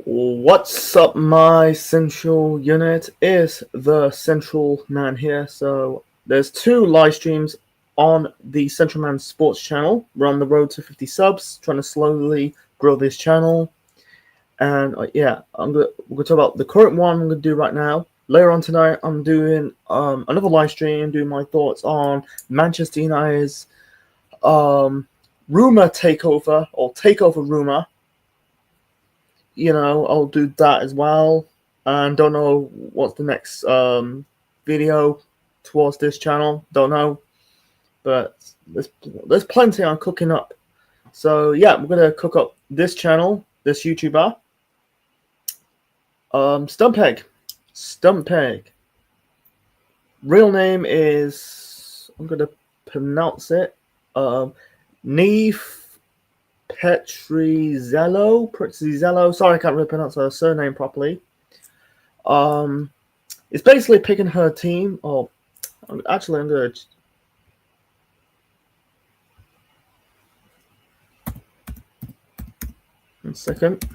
What's up, my central unit? Is the central man here. So there's two live streams on the Central Man Sports channel. We're on the road to 50 subs, trying to slowly grow this channel. And yeah, we're gonna talk about the current one I'm gonna do right now. Later on tonight, I'm doing another live stream, doing my thoughts on Manchester United's rumor takeover or takeover rumor. I'll do that as well. And don't know what's the next video towards this channel. Don't know, but there's plenty I'm cooking up. So yeah, we're gonna cook up this channel, this YouTuber, Stunt Pegg. Real name is, I'm gonna pronounce it, Neve Petrizello. Sorry, I can't really pronounce her surname properly. It's basically picking her team. Oh, actually, I'm gonna. One second.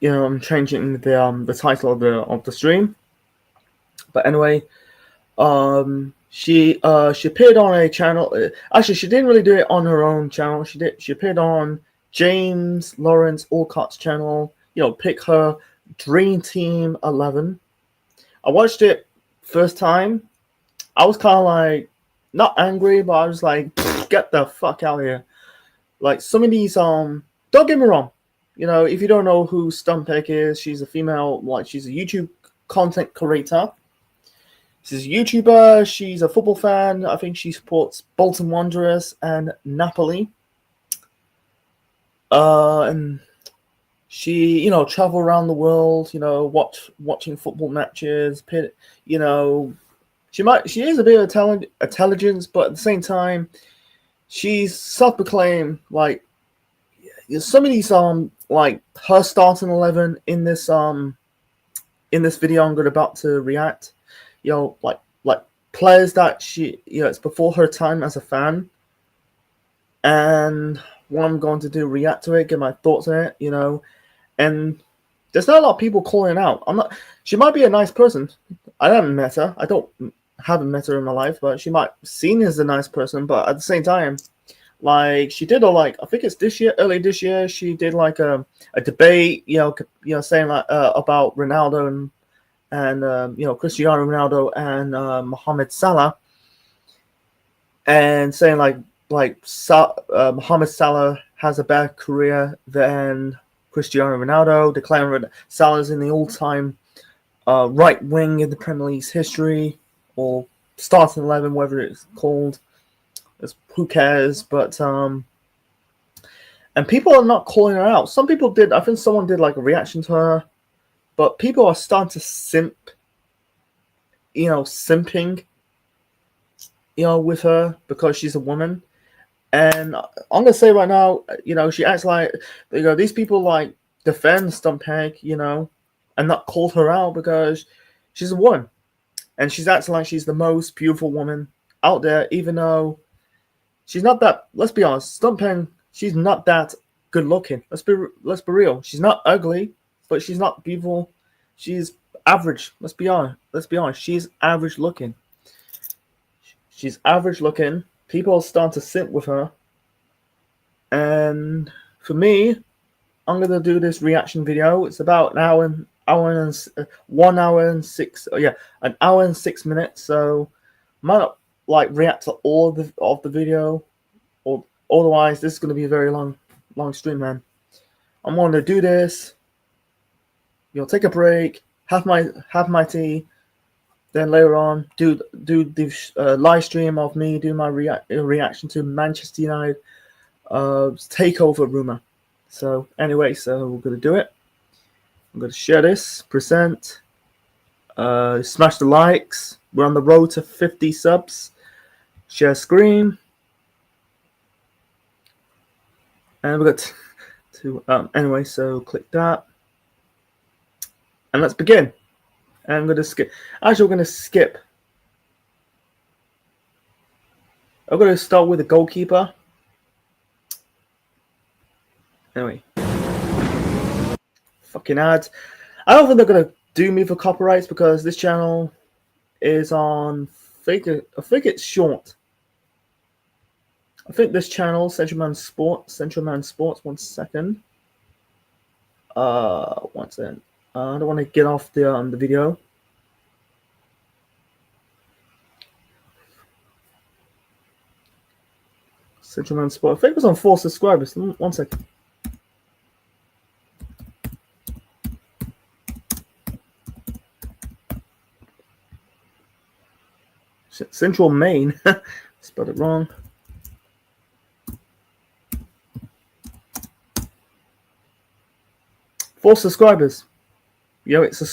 I'm changing the title of the stream. But anyway, she appeared on a channel. Actually, she didn't really do it on her own channel. She appeared on James Lawrence Alcott's channel. Pick her Dream Team 11. I watched it first time. I was kind of like not angry, but I was like, get the fuck out of here. Like some of these don't get me wrong. If you don't know who Stunt Pegg is, she's a female. She's a YouTube content creator. She's a YouTuber. She's a football fan. I think she supports Bolton Wanderers and Napoli. And she, travel around the world. Watching football matches. She is a bit of intelligence, but at the same time, she's self-proclaimed some of these her starting 11 in this video I'm about to react. Like players that she it's before her time as a fan, and what I'm going to do, react to it, get my thoughts on it. And there's not a lot of people calling out. She might be a nice person. I haven't met her. I haven't met her in my life, but she might be seen as a nice person. But at the same time, she did I think it's early this year, she did a debate, saying about Ronaldo and Cristiano Ronaldo and Mohamed Salah, and saying Mohamed Salah has a better career than Cristiano Ronaldo, declaring Salah's in the all-time right wing in the Premier League's history, or starting 11, whatever it's called. Who cares? But and people are not calling her out. Some people did. I think someone did a reaction to her, but people are starting to simping, with her because she's a woman. And I'm gonna say right now, she acts like these people defend Stunt Pegg, and not called her out because she's a woman, and she's acting like she's the most beautiful woman out there, even though she's not that. Let's be honest, Stunt Pegg, she's not that good looking. Let's be real. She's not ugly, but she's not beautiful. She's average. Let's be honest. She's average looking. She's average looking. People are starting to sit with her. And for me, I'm gonna do this reaction video. It's about an hour and 6 minutes. So I might not react to all of the video, or otherwise this is going to be a very long stream, man. I'm going to do this, take a break, have my tea, then later on do the live stream of me doing my reaction to Manchester United takeover rumor. So anyway, so we're going to do it. I'm going to share this, present, smash the likes. We're on the road to 50 subs. Share screen, and we got to anyway. So click that, and let's begin. And I'm going to skip. Actually, we're going to skip I'm going to start with the goalkeeper. Anyway. Fucking ads. I don't think they're going to do me for copyrights because this channel is on... I think it's short. I think this channel, Central Man Sports, 1 second. One second. I don't want to get off the video. Central Man Sport. I think it was on 4 subscribers. 1 second. Central Main. Spelled it wrong. Four subscribers. It's a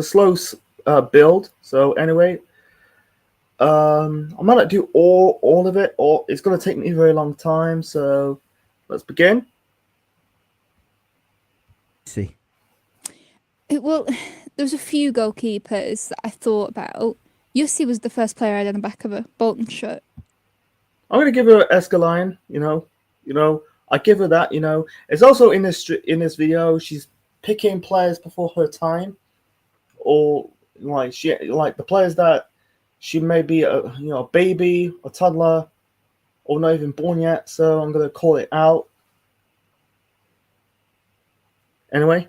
slow build. So anyway, I'm gonna do all of it, or it's gonna take me a very long time. So let's begin. See. Well, there's a few goalkeepers that I thought about. Yussi was the first player I had on the back of a Bolton shirt. I'm gonna give her Escaline. I give her that. It's also in this video. She's picking players before her time, or like the players that she may be a baby, a toddler, or not even born yet. So I'm gonna call it out. Anyway,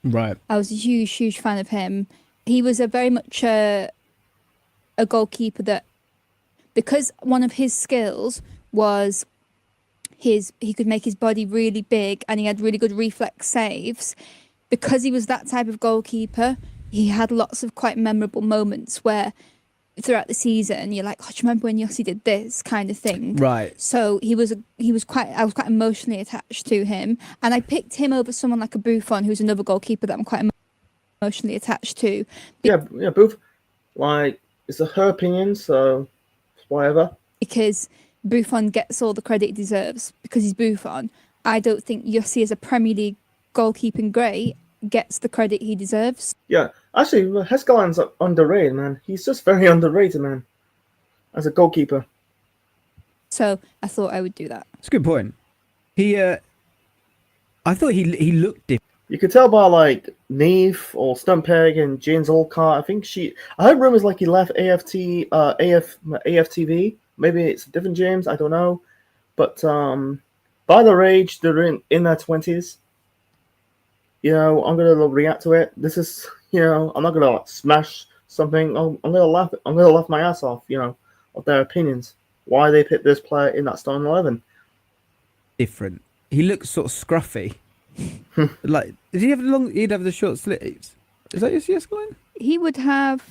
right. I was a huge fan of him. He was a very much a goalkeeper that, because one of his skills was he could make his body really big and he had really good reflex saves. Because he was that type of goalkeeper, he had lots of quite memorable moments where throughout the season you're like, oh, do you remember when Yossi did this kind of thing? Right. So I was quite emotionally attached to him, and I picked him over someone like a Buffon, who's another goalkeeper that I'm quite emotionally attached to. Yeah, Buffon. Like, it's her opinion, so whatever. Because Buffon gets all the credit he deserves because he's Buffon. I don't think Yossi, as a Premier League goalkeeping great, gets the credit he deserves. Yeah, actually, Heskaline's underrated, man. He's just very underrated, man, as a goalkeeper. So I thought I would do that. That's a good point. I thought he looked different. You could tell by like Neve or Stunt Pegg and James Olcott. I heard rumors like he left AFTV. Maybe it's a different James. I don't know. But by their age, they're in their 20s. I'm gonna react to it. This is, I'm not gonna smash something. I'm gonna laugh. I'm gonna laugh my ass off. Of their opinions. Why they picked this player in that starting 11. Different. He looks sort of scruffy. Like, did he have he'd have the short sleeves? Is that your Escaline? He would have.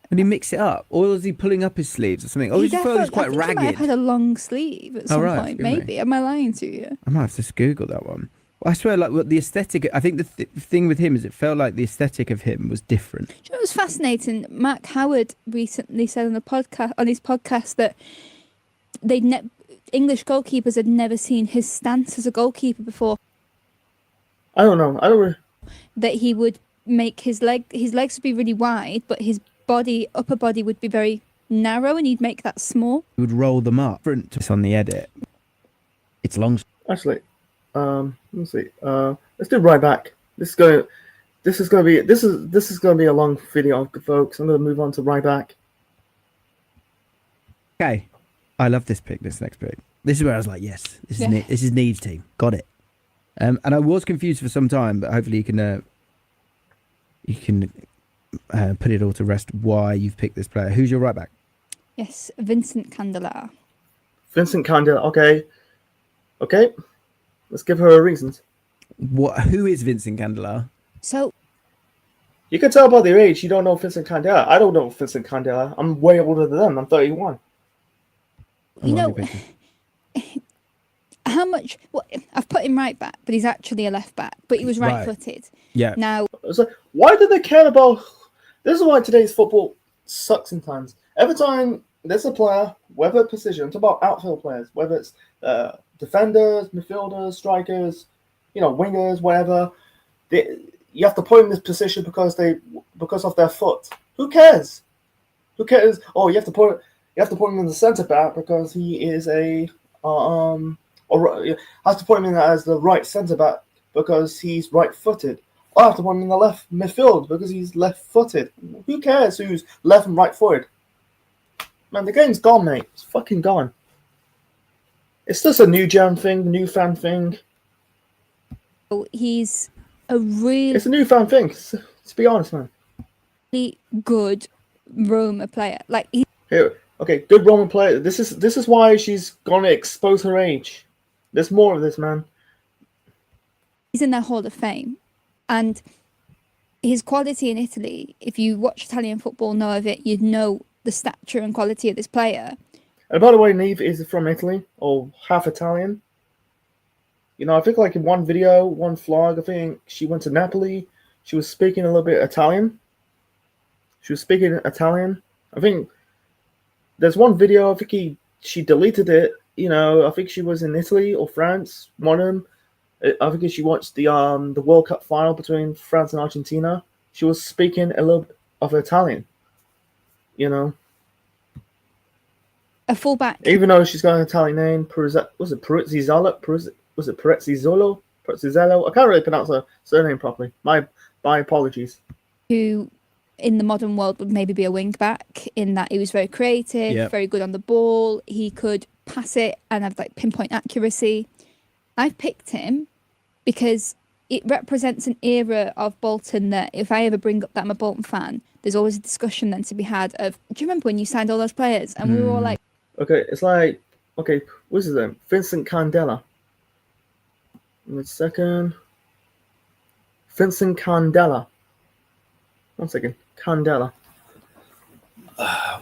Would he mix it up, or was he pulling up his sleeves or something? Oh, he felt he was quite ragged. He might have had a long sleeve at some point. Maybe. Am I lying to you? I might have to Google that one. Well, I swear, like, the aesthetic. I think the thing with him is it felt like the aesthetic of him was different. Do you know, it was fascinating. Mark Howard recently said on his podcast that English goalkeepers had never seen his stance as a goalkeeper before. I don't know. That he would make his legs would be really wide, but his upper body would be very narrow, and he'd make that small. He would roll them up. It's on the edit. It's long. Actually, let's see. Let's do right back. This is gonna be a long video, folks. I'm gonna move on to right back. Okay, I love this pick. This next pick. This is where I was like, yes, this is Needs team. Got it. And I was confused for some time, but hopefully you can put it all to rest why you've picked this player. Who's your right back? Yes, Vincent Candela. Vincent Candela. Okay. Let's give her reasons. Who is Vincent Candela? So you can tell by their age. You don't know Vincent Candela. I don't know Vincent Candela. I'm way older than them. I'm 31. How much? Well, I've put him right back, but he's actually a left back. But he was right-footed. Yeah. Now, so why do they care about? This is why today's football sucks sometimes. Every time there's a player, whether position, I'm talking about outfield players, whether it's defenders, midfielders, strikers, wingers, whatever. You have to put in this position because of their foot. Who cares? Oh, you have to put. you have to put him in the centre back because he is or you have to put him in as the right centre back because he's right-footed. Or I have to put him in the left midfield because he's left-footed. Who cares who's left and right-footed? Man, the game's gone, mate. It's fucking gone. It's just a new gen thing, new fan thing. He's a really It's a new fan thing. To be honest, man. good Roma player. Like Here, okay, good Roman player. This is why she's gonna expose her age. There's more of this, man. he's in their Hall of Fame, and his quality in Italy. If you watch Italian football, know of it, you'd know the stature and quality of this player. And by the way, Neve is from Italy or half Italian. You know, I think like in one video, one vlog, I think she went to Napoli. She was speaking a little bit Italian. I think there's one video. I think she deleted it. You know, I think she was in Italy or France. One of them. I think she watched the World Cup final between France and Argentina. She was speaking a little bit of Italian. You know, A fullback. even though she's got an Italian name, was it Peruzzolo? Was it Perezzolo? I can't really pronounce her surname properly. My apologies. Who in the modern world would maybe be a wing back, in that he was very creative, Yep. very good on the ball. He could pass it and have like pinpoint accuracy. I've picked him because it represents an era of Bolton that if I ever bring up that I'm a Bolton fan, there's always a discussion then to be had of, do you remember when you signed all those players? And we were all like, Okay, it's like, okay, what's his name? Vincent Candela. One second. Vincent Candela. One second. Candela.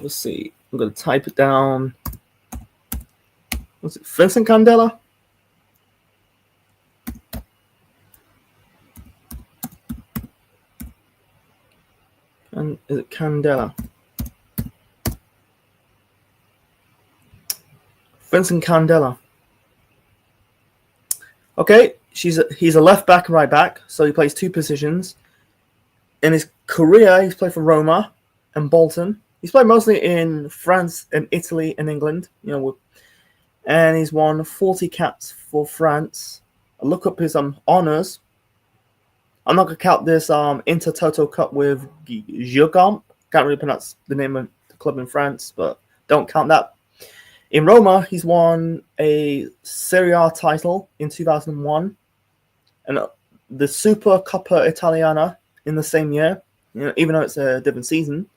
Let's see. I'm going to type it down. What's it? Vincent Candela? And is it Candela? Vincent Candela. Okay, he's a left back and right back, so he plays two positions. In his career, he's played for Roma and Bolton. He's played mostly in France and Italy and England, you know, and he's won 40 caps for France. I look up his honours. I'm not gonna count this Intertoto Cup with Jurgomp. Can't really pronounce the name of the club in France, but don't count that. In Roma, he's won a Serie A title in 2001 and the Super Coppa Italiana in the same year, you know, even though it's a different season.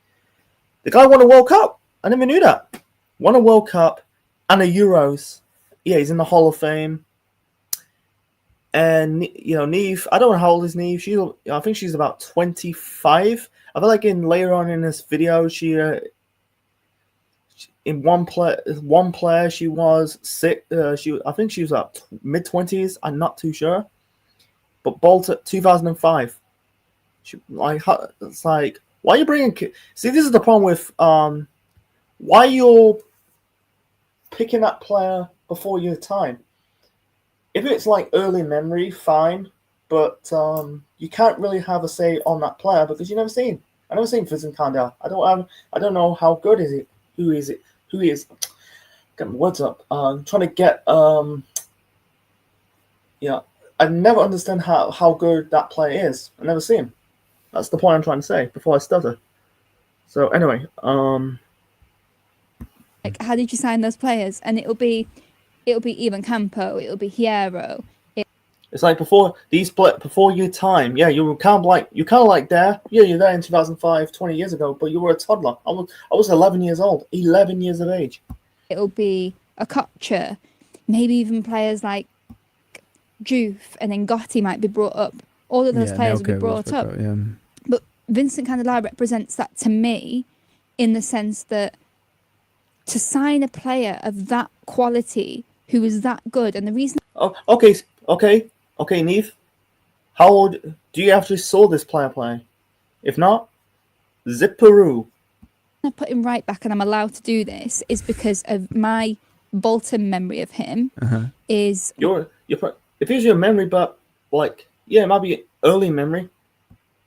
The guy won a World Cup. I never knew that. Won a World Cup and a Euros. Yeah, he's in the Hall of Fame. And, you know, Neve, I don't know how old is Neve. I think she's about 25. I feel like later on in this video, in one player she was sick. I think she was about mid-20s. I'm not too sure. But Bolton 2005. It's like, why are you bringing? See, this is the problem with why you're picking that player before your time. If it's like early memory, fine, but you can't really have a say on that player because you never seen. I never seen Vincent Candela. I don't know how good is it. Who is it? Who is? Get my words up. I'm trying to get. Yeah, I never understand how good that player is. I never see him. That's the point I'm trying to say before I stutter. So anyway, like, how did you sign those players? And it'll be Ivan Campo, it'll be Hierro. It's like before your time. Yeah, you were kind of like there. Yeah, you're there in 2005, 20 years ago, but you were a toddler. I was 11 years old, 11 years of age. It'll be a Kocher, maybe even players like Juve and then Gotti might be brought up. All of those players will be brought up. Yeah. But Vincent Candela represents that to me in the sense that to sign a player of that quality who is that good, and the reason. Oh, okay, Neve. How old do you actually saw this player play? If not, Zipperoo. I put him right back, and I'm allowed to do this, is because of my Bolton memory of him. Is if it's your memory, but like, yeah, it might be early memory.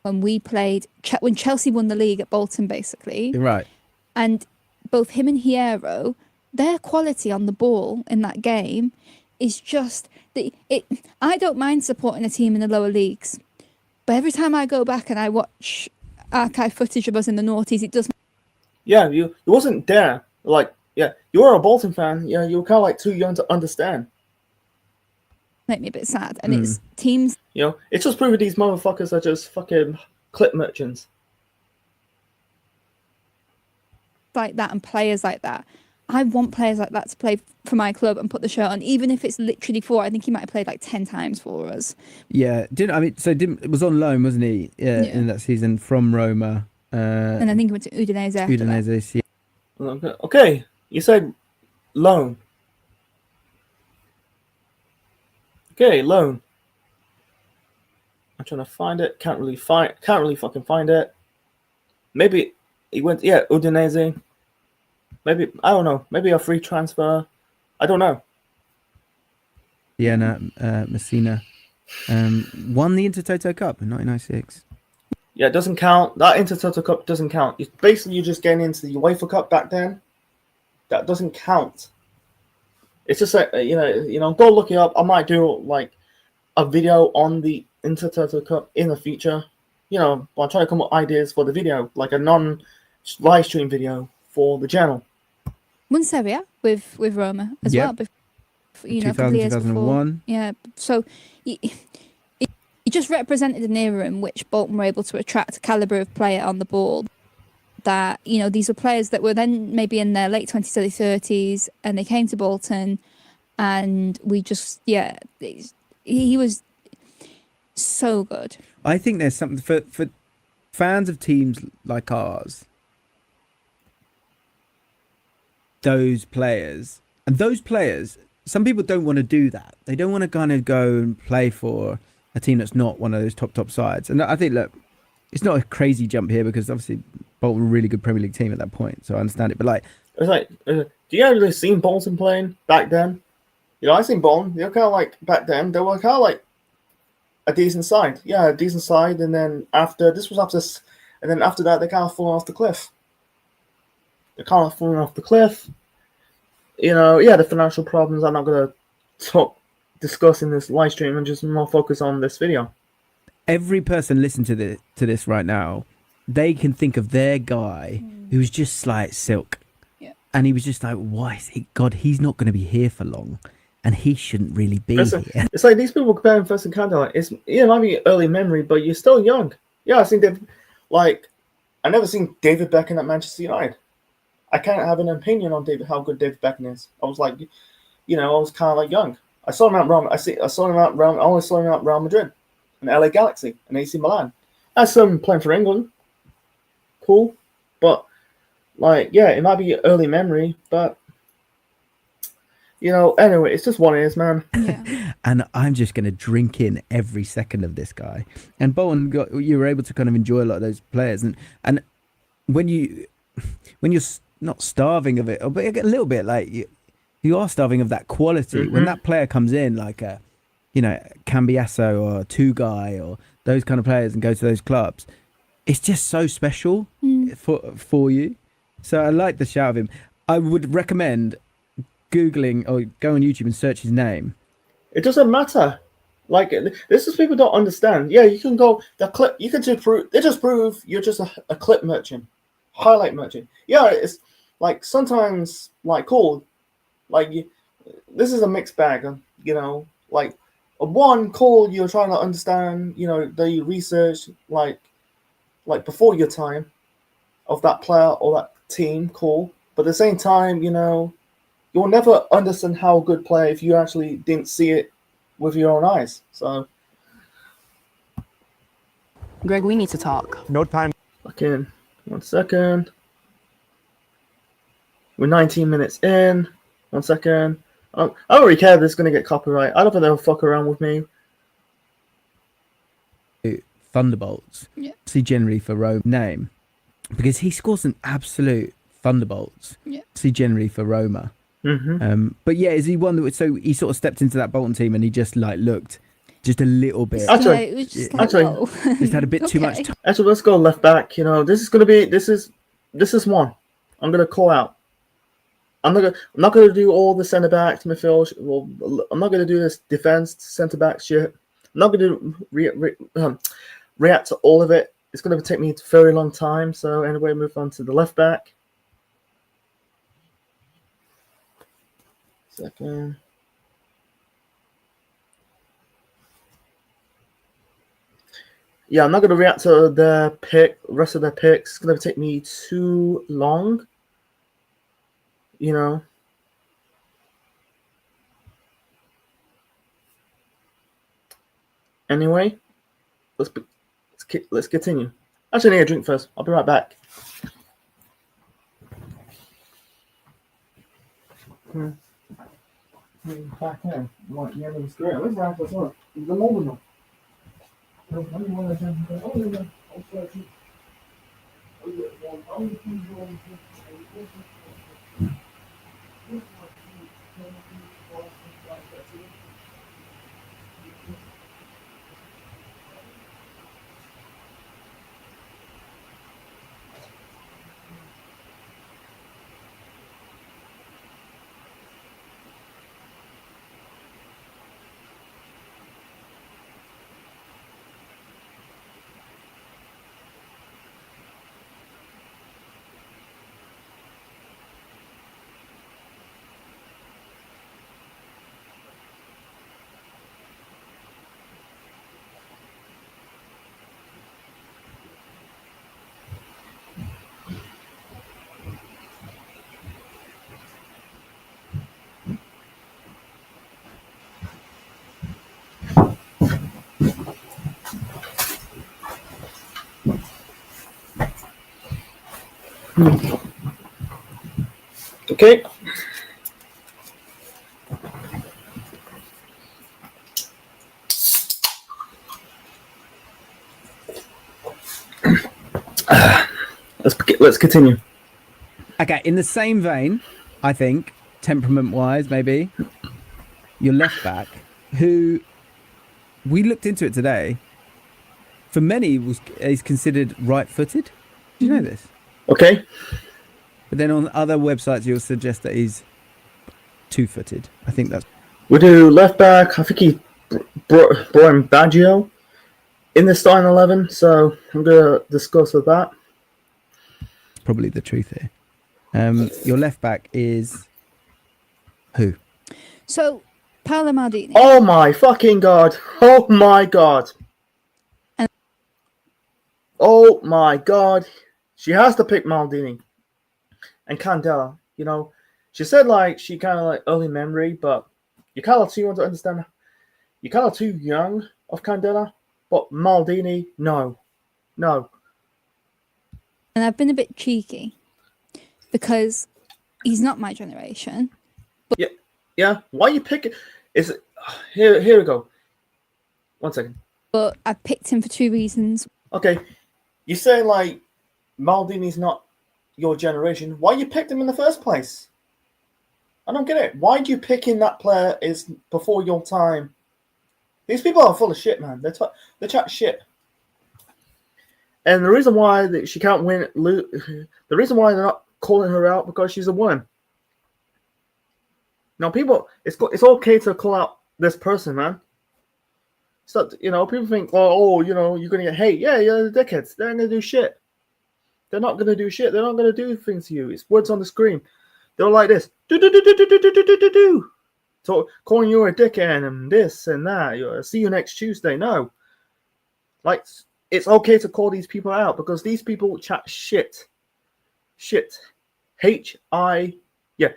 When we played, when Chelsea won the league at Bolton, basically. Right. And both him and Hierro, their quality on the ball in that game is just I don't mind supporting a team in the lower leagues, but every time I go back and I watch archive footage of us in the noughties, it does. Yeah, you wasn't there. Like, yeah, you were a Bolton fan. Yeah, you were kind of like too young to understand. Make me a bit sad, and it's teams. You know, it's just proving these motherfuckers are just fucking clip merchants. Like that and players like that. I want players like that to play for my club and put the shirt on, even if it's literally for. I think he might have played like 10 times for us. Yeah, it was on loan, wasn't he? Yeah, in that season from Roma. And I think he went to Udinese after that. Udinese, yeah. Okay, you said loan. Okay, loan. I'm trying to find it. Can't really fucking find it. Maybe he went. Yeah, Udinese. Maybe, I don't know. Maybe a free transfer. I don't know. Siena, Messina, won the Intertoto Cup in 1996. Yeah, it doesn't count. That Intertoto Cup doesn't count. You're just getting into the UEFA Cup back then. That doesn't count. It's just like, you know, go look it up. I might do like a video on the Intertoto Cup in the future. You know, I'll try to come up with ideas for the video, like a non-live stream video for the channel. Won Serie A with Roma as well. You know, a couple of years 2001. before. Yeah, so he just represented an era in which Bolton were able to attract a calibre of player on the ball. That, you know, these were players that were then maybe in their late 20s, early 30s, and they came to Bolton, and we just, he was so good. I think there's something for fans of teams like ours. Those players, some people don't want to do that. They don't want to kind of go and play for a team that's not one of those top sides. And I think, look, it's not a crazy jump here because obviously Bolton were a really good Premier League team at that point, so I understand it. But like, it's like, do you ever really seen Bolton playing back then? You know, I seen Bolton. They were kind of like back then. They were kind of like a decent side. Yeah, a decent side. And then after that, they kind of fallen off the cliff. You know, yeah, the financial problems. I'm not gonna discuss in this live stream and just more focus on this video. Every person listening to this right now, they can think of their guy who was just like silk. Yeah. And he was just like, why is he? God, he's not going to be here for long. And he shouldn't really be here. It's like these people comparing first encounter. Like, it might be early memory, but you're still young. Yeah, I never seen David Beckham at Manchester United. I can't have an opinion on how good David Beckham is. I was like, you know, I was kind of like young. I saw him at Real. I only saw him at Real Madrid, and LA Galaxy, and AC Milan. I saw him playing for England. Cool, but like, yeah, it might be early memory, but you know, anyway, it's just what it is, man. Yeah. And I'm just going to drink in every second of this guy. And Bolton, you were able to kind of enjoy a lot of those players, and when you're not starving of it, but a little bit like you are starving of that quality. Mm-hmm. When that player comes in, like a, you know, Cambiasso or Tugai or those kind of players, and go to those clubs, it's just so special for you. So I like the shout of him. I would recommend Googling or go on YouTube and search his name. It doesn't matter. Like, this is people don't understand. Yeah, you can go the clip. You can just prove. They just prove you're just a clip merchant, highlight merchant. Yeah, it's like sometimes like cool. Like this is a mixed bag. You know, like one cool. You're trying to understand. You know, the research like before your time of that player or that team. Cool, but at the same time, you know, you'll never understand how a good player if you actually didn't see it with your own eyes. So, Greg, we need to talk. No time. okay, 1 second. We're 19 minutes in. 1 second. I don't really care if this is going to get copyright. I don't think they'll fuck around with me. Thunderbolts. Yeah. See, generally for Rome name, because he scores some absolute thunderbolts. Yeah. See, generally for Roma. Mm-hmm. But yeah, is he one that so he sort of stepped into that Bolton team and he just like looked just a little bit, Actually- it was just like, actually- whoa. just had a bit too much Okay. time. Actually, let's go left back. You know, this is one. I'm going to call out. I'm not gonna do all the centre backs, midfield. Well, I'm not gonna do this defense, centre back shit. I'm not gonna react to all of it. It's gonna take me a very long time. So anyway, move on to the left back. Second. Yeah, I'm not gonna react to the rest of their picks. It's gonna take me too long. You know. Anyway, let's continue. Actually, I need a drink first. I'll be right back. Back in. Like the end of the screen. Let's wrap this up. The moment. Okay. Let's continue. Okay, in the same vein, I think, temperament-wise, maybe, your left back, who we looked into it today, for many is considered right-footed. Do you know this? Okay. But then on other websites, you'll suggest that he's two-footed. I think that's... We do left back. I think he brought in Baggio in the starting 11, so I'm going to discuss with that. probably the truth here. Your left back is who? So, Paolo Maldini. Oh my fucking god. Oh my god. Oh my god. She has to pick Maldini. And Candela, you know. She said like she kind of like early memory, but you kind of too want to understand. You're kind of too young of Candela, but Maldini, no. No. And I've been a bit cheeky because he's not my generation. Yeah. Why you pick it? Is it here we go. 1 second. But I picked him for two reasons. Okay. You say like Maldini's not your generation. Why you picked him in the first place? I don't get it. Why do you picking that player is before your time? These people are full of shit, man. They chat shit. And the reason why she can't win, the reason why they're not calling her out because she's a woman. Now, people, it's okay to call out this person, man. So people think, oh, you're gonna get hate. Yeah, you're the dickheads. They're not gonna do shit. They're not gonna do shit. They're not gonna do things to you. It's words on the screen. They're like this. Do. So calling you a dickhead and this and that. See you next Tuesday. No. Like, it's okay to call these people out because these people chat shit. Shit. Yeah. I'm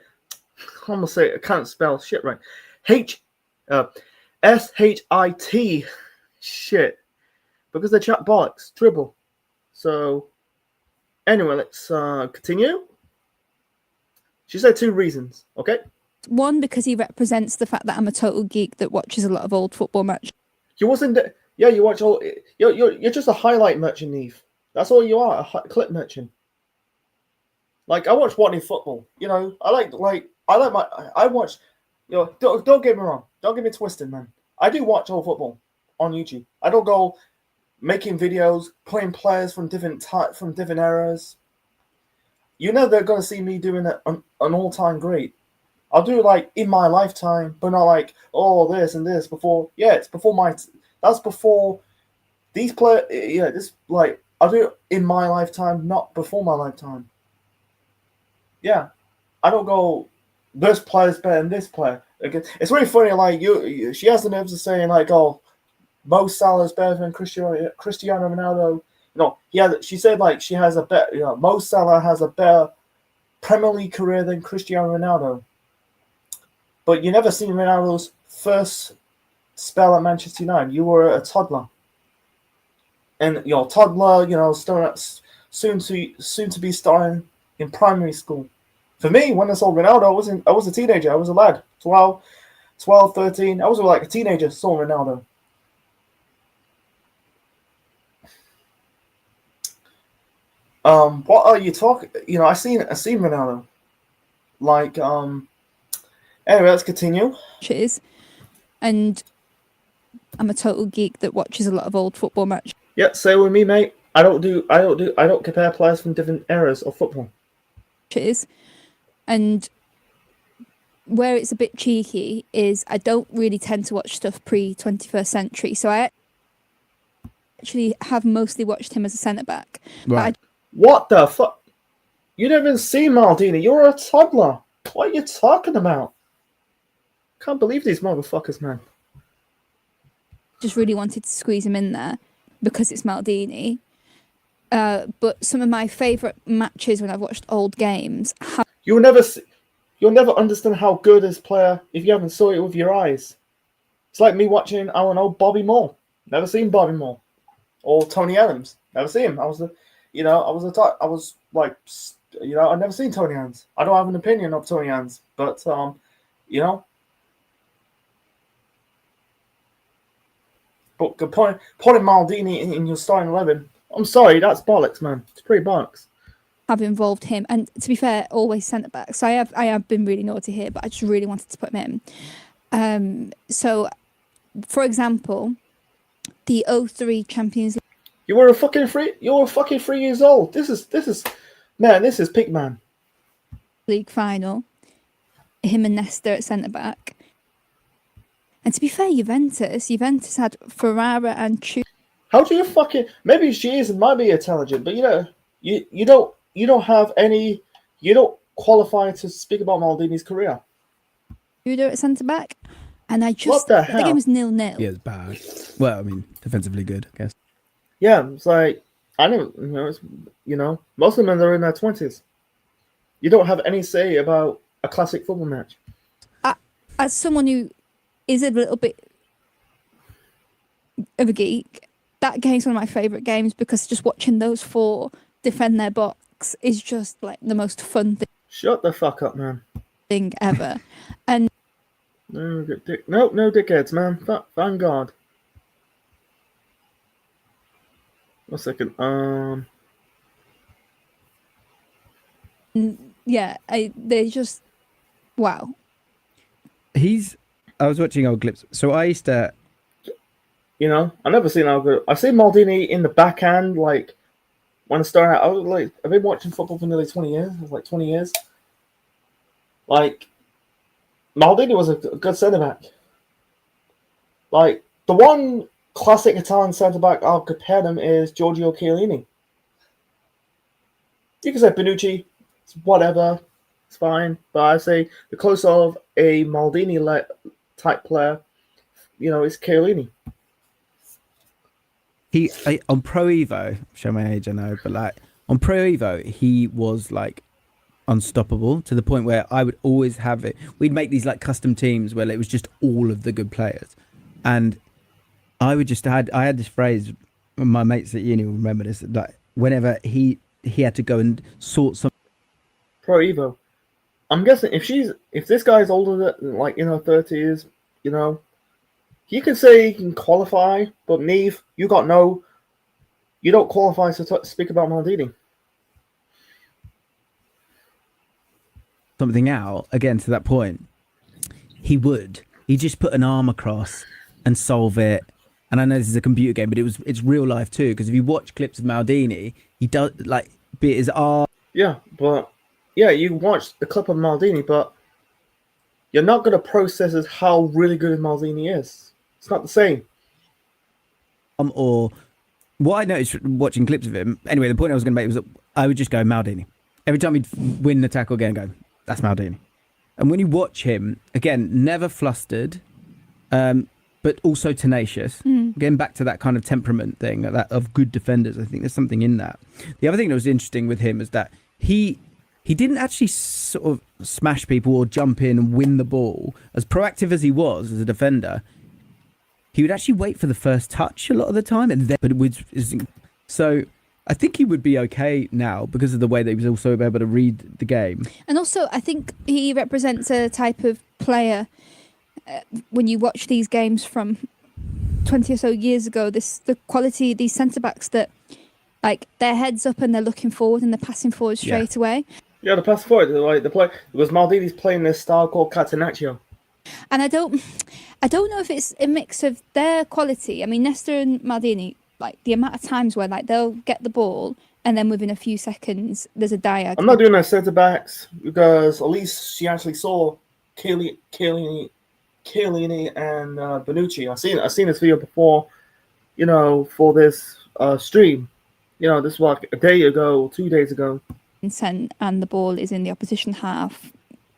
gonna say I can't spell shit right. SHIT. Shit. Because they chat bollocks. Dribble. So anyway, let's continue. She said two reasons, okay? One, because he represents the fact that I'm a total geek that watches a lot of old football matches. You wasn't. Yeah, you watch all. You're just a highlight merchant, Neve. That's all you are, a clip merchant. Like I watch Watney football. I watch. Don't get me wrong. Don't get me twisted, man. I do watch all football on YouTube. I don't go making videos playing players from different eras. you're never gonna see me doing an all-time great. I'll do it like in my lifetime, but not like this and this before. Yeah, it's before my. That's before these players. Yeah, this like I'll do it in my lifetime, not before my lifetime. Yeah, I don't go. This player's better than this player. It's really funny. Like she has the nerves of saying like, "Oh, Mo Salah is better than Cristiano Ronaldo." No, she said like she has a better. Mo Salah has a better Premier League career than Cristiano Ronaldo. But you never seen Ronaldo's first spell at Manchester United. You were a toddler, and toddler, soon to be starting in primary school. For me, when I saw Ronaldo, I was a teenager. I was a lad, 12, 13. I was like a teenager. Saw Ronaldo. What are you talking? I seen Ronaldo. Like, anyway, let's continue. And I'm a total geek that watches a lot of old football matches. Yeah, same with me, mate. I don't compare players from different eras of football. And where it's a bit cheeky is I don't really tend to watch stuff pre-21st century. So I actually have mostly watched him as a centre-back. Right. What the fuck? You didn't even see Maldini. You're a toddler. What are you talking about? Can't believe these motherfuckers, man. Just really wanted to squeeze him in there because it's Maldini. But some of my favourite matches when I've watched old games have... You'll never understand how good this player if you haven't saw it with your eyes. It's like me watching, I don't know, Bobby Moore. Never seen Bobby Moore. Or Tony Adams. Never seen him. I've never seen Tony Adams. I don't have an opinion of Tony Adams. But, But putting Maldini in your starting 11, I'm sorry, that's bollocks, man. It's pretty bollocks. Have involved him, and to be fair, always centre back. So I have been really naughty here, but I just really wanted to put him in. So, for example, the 03 Champions League. You were fucking 3 years old. This is peak man. League final. Him and Nesta at centre back. And to be fair, Juventus had Ferrara and Chu. How do you fucking? Maybe she might be intelligent, but you don't have any. You don't qualify to speak about Maldini's career. Judo at centre back, and I just what the hell? The game was 0-0. Yeah, it's bad. Well, I mean, defensively good, I guess. Yeah, it's like I don't. Most of them are in their 20s. You don't have any say about a classic football match. As someone who is a little bit of a geek, that game's one of my favourite games because just watching those four defend their box is just like the most fun Shut the fuck up, man. thing ever. And no dickheads, man. Thank God. 1 second. Yeah, they're just wow. I was watching old clips. So I used to... I've never seen how good... I've seen Maldini in the backhand, like, when I started out. I've been watching football for nearly 20 years. It was like 20 years. Like, Maldini was a good centre-back. Like, the one classic Italian centre-back I'll compare them is Giorgio Chiellini. You can say Bonucci, it's whatever, it's fine. But I say the close of a Maldini type player, is Chiellini. On Pro Evo, show my age, I know, but like on Pro Evo, he was like unstoppable to the point where I would always have it. We'd make these like custom teams where it was just all of the good players, and I had this phrase. My mates at uni will remember this. Like whenever he had to go and sort some Pro Evo. I'm guessing if this guy's older than like in her 30s, he can say he can qualify, but Neve, you don't qualify to speak about Maldini. something out again to that point, he just put an arm across and solve it. And I know this is a computer game, but it's real life too. Because if you watch clips of Maldini, he does like be it his arm. Yeah, but yeah, you watch the clip of Maldini, but you're not gonna process as how really good Maldini is. It's not the same. Or what I noticed watching clips of him. Anyway, the point I was going to make was that I would just go Maldini every time he'd win the tackle again. Go, that's Maldini. And when you watch him again, never flustered, but also tenacious. Getting back to that kind of temperament thing that of good defenders, I think there's something in that. The other thing that was interesting with him is that he didn't actually sort of smash people or jump in and win the ball. As proactive as he was as a defender, he would actually wait for the first touch a lot of the time, and then, but it was so. I think he would be okay now because of the way that he was also able to read the game. And also, I think he represents a type of player. When you watch these games from 20 or so years ago, the quality of these centre backs that, like, their heads up and they're looking forward and they're passing forward straight away. Yeah, the pass forward, like the play, because Maldini's playing this style called Catenaccio. And I don't know if it's a mix of their quality. I mean, Nesta and Maldini, like the amount of times where like they'll get the ball and then within a few seconds there's a diag. I'm not doing that centre backs because at least she actually saw Chiellini and Bonucci. I've seen this video before, you know, for this stream. You know, this was like a day ago, 2 days ago. And the ball is in the opposition half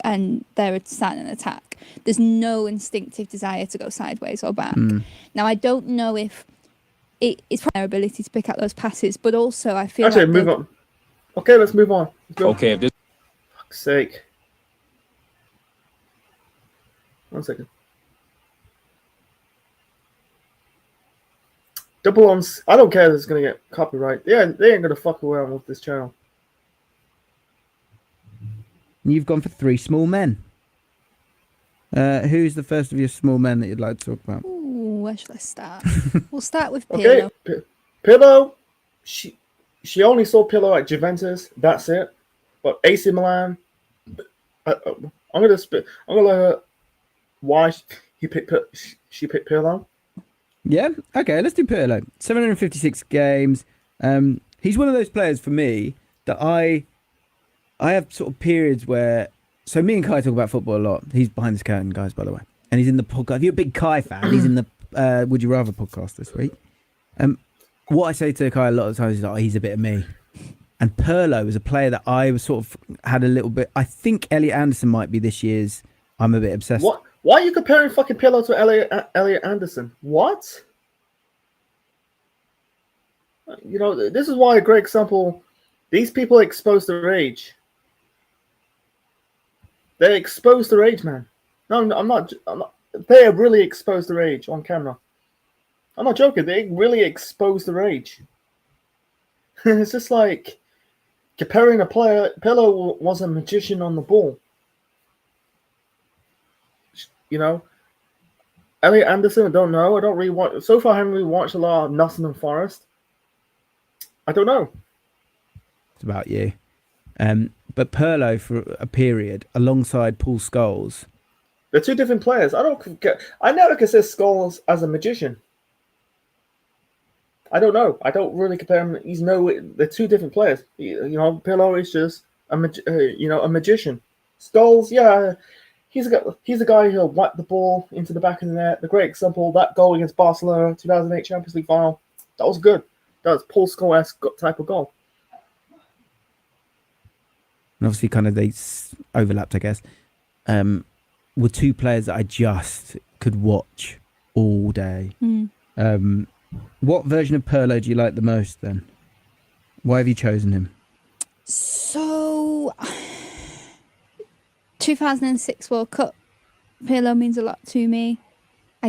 and they're starting an attack. There's no instinctive desire to go sideways or back. Now, I don't know if it's their ability to pick out those passes, but also I feel actually like move on. Okay, let's move on. Okay, this Fuck's sake. 1 second. Double on. I don't care if it's gonna get copyright. Yeah, they ain't gonna fuck around with this channel. You've gone for 3 small men. Who's the first of your small men that you'd like to talk about? ooh, where should I start? We'll start with Pirlo. Okay, Pirlo. She only saw Pirlo at Juventus. That's it. But AC Milan. I'm gonna let her. Why she picked Pirlo? Yeah, okay, let's do Pirlo. 756 games. He's one of those players for me that I have sort of periods where. So me and Kai talk about football a lot. He's behind this curtain, guys, by the way, and he's in the podcast. If you're a big Kai fan, he's in the Would You Rather podcast this week. What I say to Kai a lot of times is like, oh, he's a bit of me. And Pirlo is a player that I was sort of had a little bit. I think Elliot Anderson might be this year's. I'm a bit obsessed. What? Why are you comparing fucking Pirlo to Elliot Anderson? What? You know, this is why a great example. These people are exposed to rage. They're exposed to rage, man. No, I'm not. They are really exposed to rage on camera. I'm not joking. They really exposed to rage. It's just like comparing a player. Pirlo was a magician on the ball. You know, Elliot Anderson, I don't know. I don't really watch. So far, I haven't really watched a lot of Nottingham Forest. I don't know. It's about you. But Pirlo for a period alongside Paul Scholes. They're two different players. I never consider Scholes as a magician. I don't know. I don't really compare him. They're two different players. You know, Pirlo is just a magician. Scholes, yeah. He's a guy who'll wipe the ball into the back of the net. The great example, that goal against Barcelona, 2008 Champions League final, that was good. That was Paul Scholes-esque type of goal. And obviously kind of they overlapped, I guess. Were two players that I just could watch all day. What version of Pirlo do you like the most then? Why have you chosen him? So, 2006 World Cup. Pirlo means a lot to me.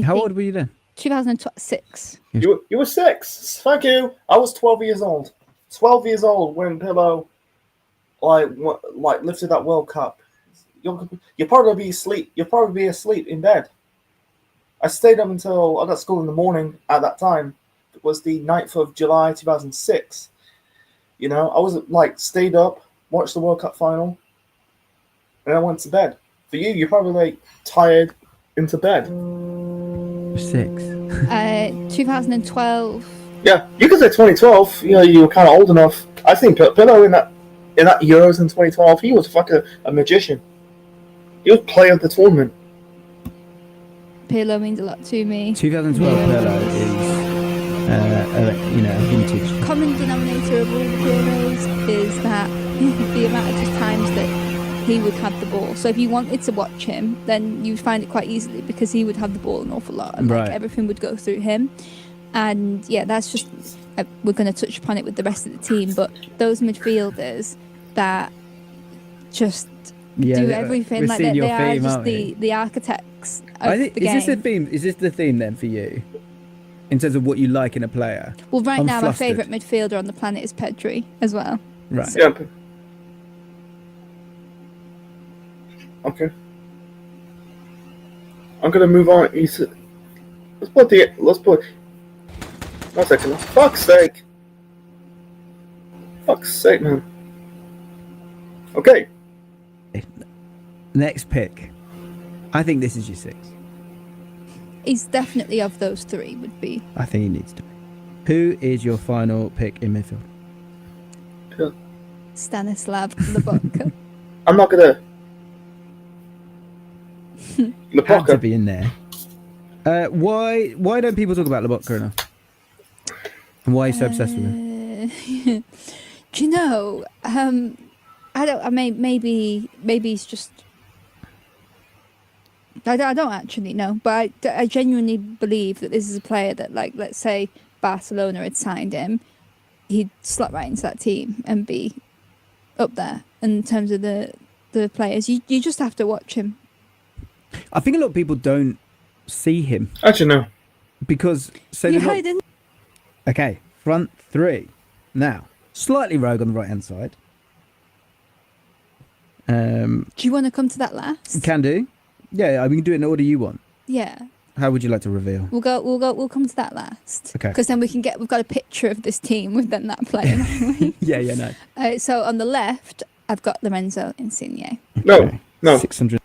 How old were you then? 2006. You were 6. Thank you. I was 12 years old. 12 years old when Pirlo like lifted that World Cup. You'll probably be asleep. You'll probably be asleep in bed. I stayed up until I got school in the morning at that time. It was the 9th of July 2006. You know, I was stayed up, watched the World Cup final, and I went to bed. For you, you're probably tired into bed. 6. 2012. Yeah, you could say 2012. You know, you were kind of old enough. I think Pirlo in that in that Euros in 2012, he was fucking a magician. He was player of the tournament. Pirlo means a lot to me. 2012 Pirlo is, a vintage. Common denominator of all the Pirlos is that the amount of just times that he would have the ball. So if you wanted to watch him, then you'd find it quite easily because he would have the ball an awful lot, and Right. everything would go through him. And yeah, that's just we're going to touch upon it with the rest of the team, but those midfielders that just do everything, like they are just the architects of the game. Is this the theme? Is this the theme then for you, in terms of what you like in a player? Well, right I'm now flustered. my favourite midfielder on the planet is Pedri as well. Right. So- Yeah. Okay. I'm gonna move on. Let's put. 1 second. Fuck's sake. Fuck's sake, man. Okay. Next pick. I think this is your 6. He's definitely of those three would be. I think he needs to be. Who is your final pick in midfield? Stanislav Lobotka. I'm not gonna. Had to Lobotka. be in there. Why don't people talk about Lobotka enough? And why are you so obsessed with him? Do you know? I don't. I mean, maybe he's just. I don't actually know, but I genuinely believe that this is a player that, like, let's say Barcelona had signed him, he'd slot right into that team and be up there in terms of the players. You just have to watch him. I think a lot of people don't see him Actually, no. because You hide in. Okay, front 3. Now, slightly rogue on the right hand side. Do you want to come to that last? Can do. Yeah, we can do it in the order you want. Yeah. How would you like to reveal? We'll come to that last. Okay. Because then we've got a picture of this team with then that player. Yeah, no. So on the left, I've got Lorenzo Insigne, No. No. 600,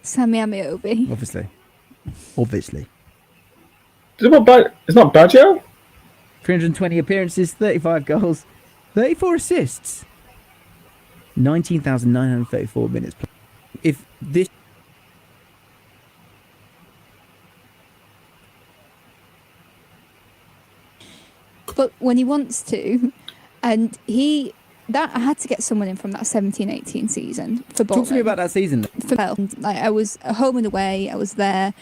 Sammy Amiobi, obviously. It's not Baggio? 320 appearances, 35 goals, 34 assists, 19,934 minutes. If this but when he wants to, and I had to get someone in from that 17-18 season for Bolton. talk to me about that season. Like, I was home and away, I was there,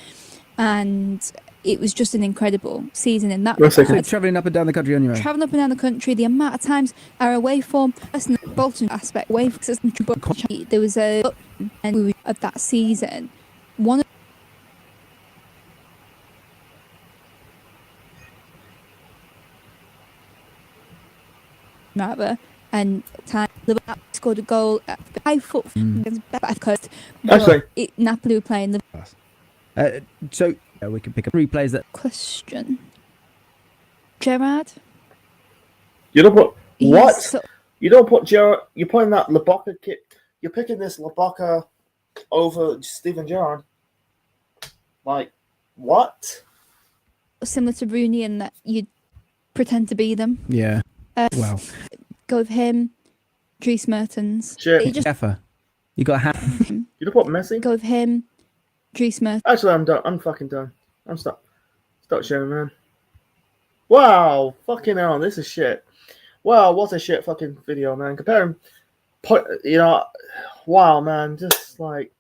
and it was just an incredible season in that. One second. So travelling up and down the country on your own. Traveling up and down the country, the amount of times our away form, personal Bolton aspect, away from there was a and of that season. One of rather, and time Liverpool scored a goal at 5 foot because Actually. Napoli were playing the So we can pick up 3 players that. question. Gerard? You don't put He's what? so- You don't put Gerard. You're putting that Lobotka kit. You're picking this Lobotka over Steven Gerrard. Like, what? similar to Rooney in that you'd pretend to be them. Yeah. Wow. Go with him. Dries Mertens. Shit. It just Jeffer. You got a hat. You don't put Messi. go with him. Dries Mertens. Actually, I'm done. I'm fucking done. I'm stop. Stop sharing, man. Wow, fucking hell, this is shit. Wow, what a shit fucking video, man. Comparing, wow, man. Just like,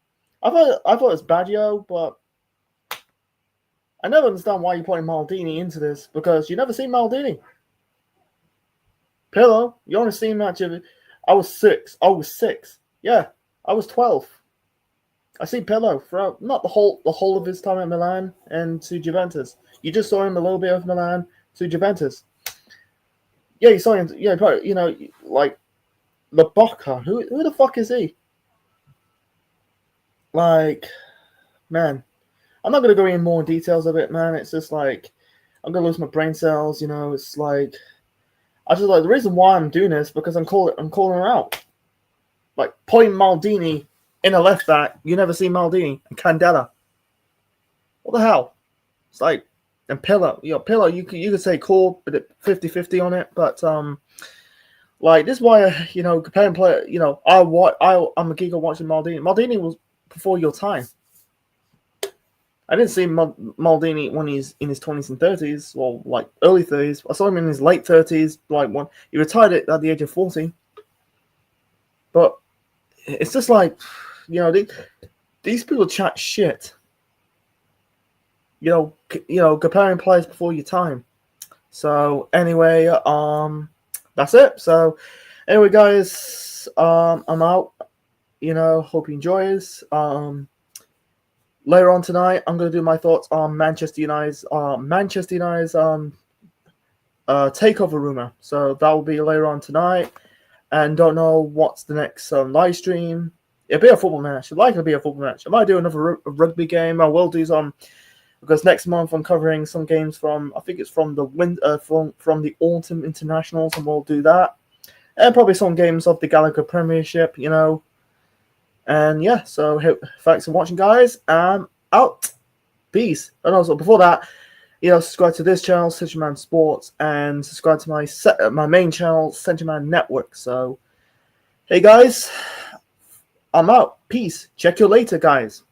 I thought it was Baggio, but I never understand why you're putting Maldini into this because you never seen Maldini. Pirlo, you only seen match of. I was 6. Yeah, I was 12. I see Pirlo throughout not the whole of his time at Milan and to Juventus. You just saw him a little bit of Milan to Juventus. Yeah, you saw him. Yeah, probably, like Lobotka. Who the fuck is he? Like, man, I'm not gonna go in more details of it, man. It's just like I'm gonna lose my brain cells. It's like I just like the reason why I'm doing this because I'm calling her out. Like putting Maldini in a left back, you never see Maldini and Candela. What the hell? It's like and Pirlo, Pirlo, you could say cool, but 50-50 on it. But Like this is why comparing player. I'm a geek on watching Maldini. Maldini was before your time. I didn't see Maldini when he's in his 20s and 30s, or like early 30s. I saw him in his late 30s, like when he retired at the age of 40. But it's just like, these people chat shit. Comparing players before your time. So anyway, that's it. So anyway, guys, I'm out. Hope you enjoy this. Later on tonight, I'm going to do my thoughts on Manchester United's takeover rumor. So that will be later on tonight. And don't know what's the next live stream. It'll be a football match. It'll be a football match. I might do another rugby game. I will do some, because next month I'm covering some games from, I think it's from the from the autumn internationals, and we'll do that. And probably some games of the Gallagher Premiership, And yeah, so thanks for watching, guys. Out. Peace. And also, before that, subscribe to this channel, Central Man Sports, and subscribe to my main channel, Central Man Network. So, hey guys, I'm out. Peace. Check you later, guys.